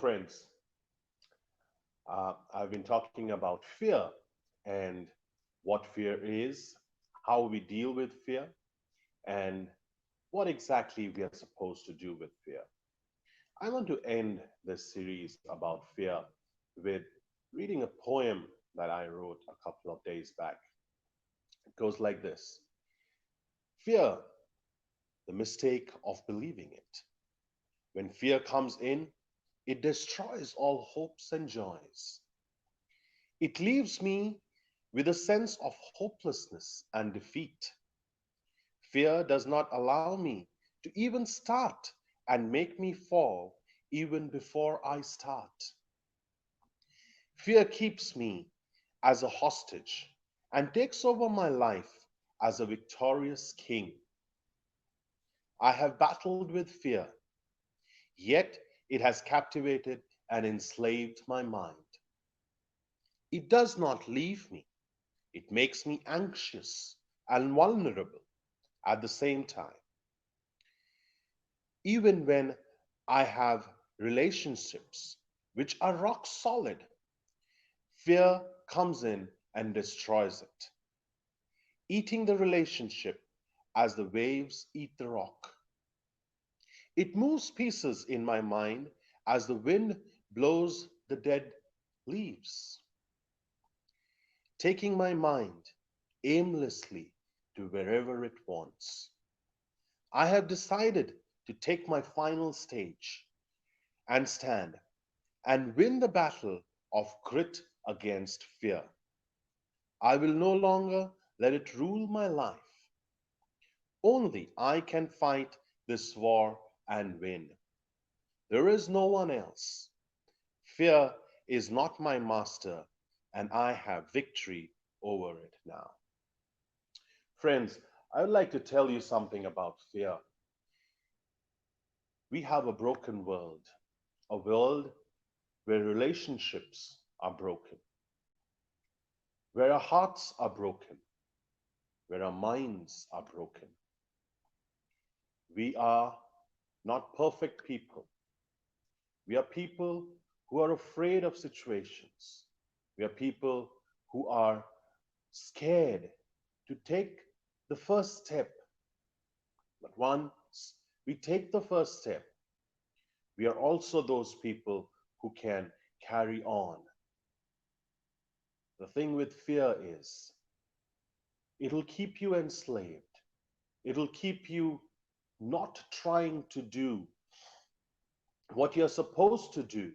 friends. I've been talking about fear and what fear is, how we deal with fear, and what exactly we are supposed to do with fear. I want to end this series about fear with reading a poem that I wrote a couple of days back. It goes like this: Fear, the mistake of believing it. When fear comes in, it destroys all hopes and joys. It leaves me with a sense of hopelessness and defeat. Fear does not allow me to even start and make me fall even before I start. Fear keeps me as a hostage and takes over my life as a victorious king. I have battled with fear, yet it has captivated and enslaved my mind. It does not leave me. It makes me anxious and vulnerable at the same time. Even when I have relationships which are rock solid, fear comes in and destroys it, eating the relationship as the waves eat the rock. It moves pieces in my mind as the wind blows the dead leaves, taking my mind aimlessly to wherever it wants. I have decided to take my final stage and stand and win the battle of grit against fear. I will no longer let it rule my life. Only I can fight this war and win. There is no one else. Fear is not my master, and I have victory over it now. Friends, I would like to tell you something about fear. We have a broken world, a world where relationships are broken, where our hearts are broken, where our minds are broken. We are not perfect people. We are people who are afraid of situations. We are people who are scared to take the first step. But once we take the first step, we are also those people who can carry on. The thing with fear is it'll keep you enslaved. It'll keep you not trying to do what you're supposed to do.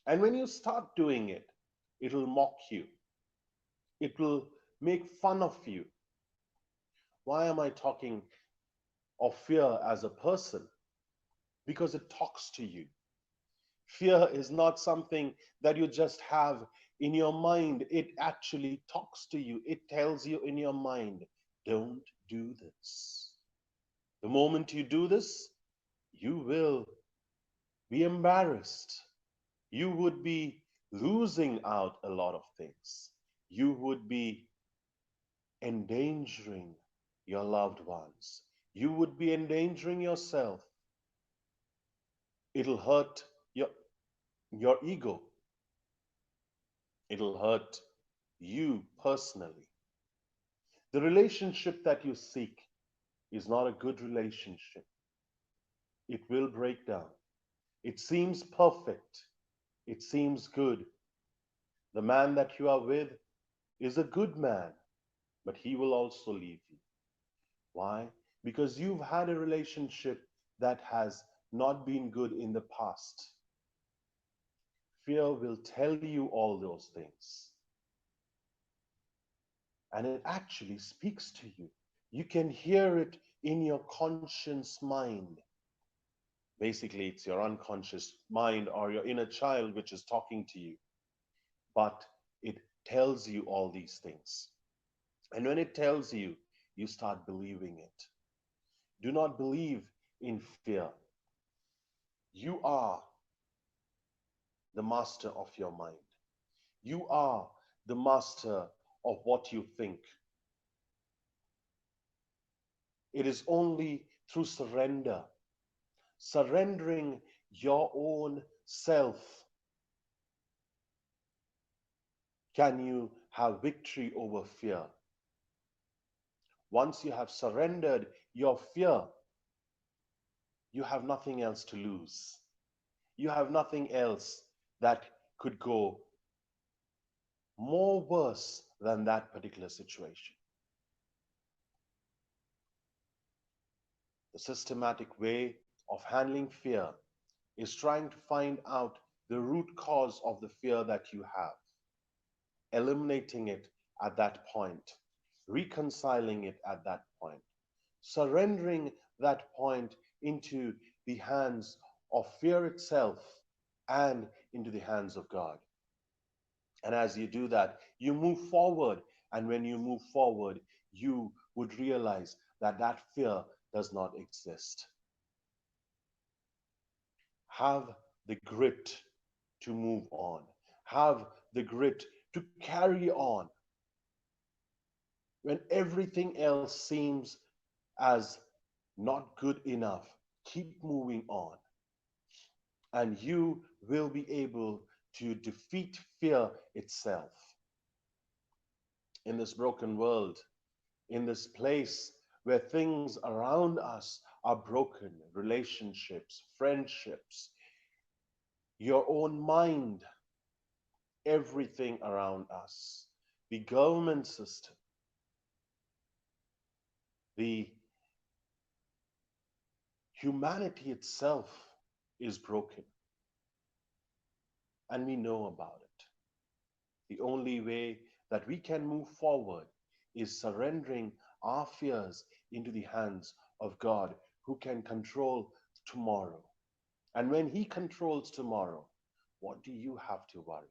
And when you start doing it, it'll mock you. It will make fun of you. Why am I talking of fear as a person? Because it talks to you. Fear is not something that you just have in your mind. It actually talks to you. It tells you in your mind, don't do this. The moment you do this, you will be embarrassed. You would be losing out a lot of things. You would be endangering your loved ones. You would be endangering yourself. It'll hurt your ego. It'll hurt you personally. The relationship that you seek is not a good relationship. It will break down. It seems perfect. It seems good. The man that you are with is a good man, but he will also leave you. Why? Because you've had a relationship that has not been good in the past. Fear will tell you all those things. And it actually speaks to you. You can hear it in your conscious mind. Basically, it's your unconscious mind or your inner child which is talking to you. But it tells you all these things. And when it tells you, you start believing it. Do not believe in fear. You are the master of your mind. You are the master of what you think. It is only through surrendering your own self can you have victory over fear. Once you have surrendered your fear, you have nothing else to lose. You have nothing else that could go more worse than that particular situation. The systematic way of handling fear is trying to find out the root cause of the fear that you have, eliminating it at that point, reconciling it at that point, surrendering that point into the hands of fear itself and into the hands of God. And as you do that, you move forward. And when you move forward, you would realize that that fear does not exist. Have the grit to move on. Have the grit to carry on when everything else seems as not good enough. Keep moving on, and you will be able to defeat fear itself. In this broken world, in this place where things around us are broken, relationships, friendships, your own mind, everything around us, the government system, the humanity itself is broken, and we know about it. The only way that we can move forward is surrendering our fears into the hands of God, who can control tomorrow. And when He controls tomorrow, what do you have to worry?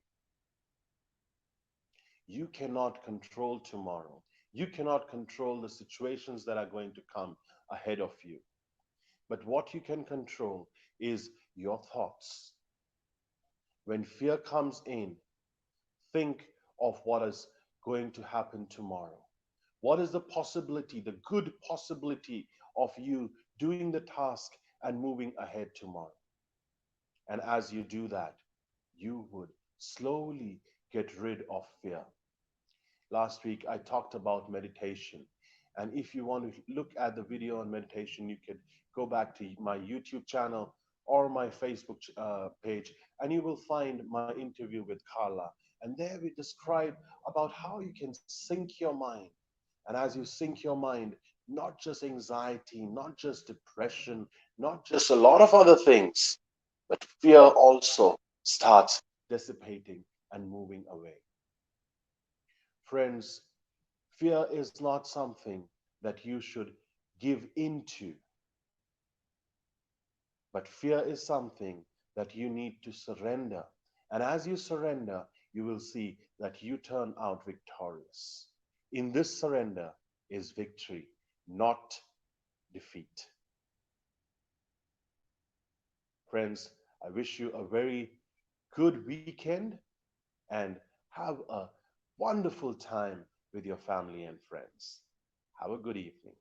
You cannot control tomorrow. You cannot control the situations that are going to come ahead of you. But what you can control is your thoughts. When fear comes in, think of what is going to happen tomorrow. What is the possibility, the good possibility of you doing the task and moving ahead tomorrow? And as you do that, you would slowly get rid of fear. Last week, I talked about meditation. And if you want to look at the video on meditation, you can go back to my YouTube channel or my Facebook page, and you will find my interview with Carla. And there we describe about how you can sync your mind. And as you sync your mind, not just anxiety, not just depression, not just a lot of other things, but fear also starts dissipating and moving away. Friends, fear is not something that you should give into, but fear is something that you need to surrender. And as you surrender, you will see that you turn out victorious. In this surrender is victory, not defeat. Friends, I wish you a very good weekend and have a wonderful time with your family and friends. Have a good evening.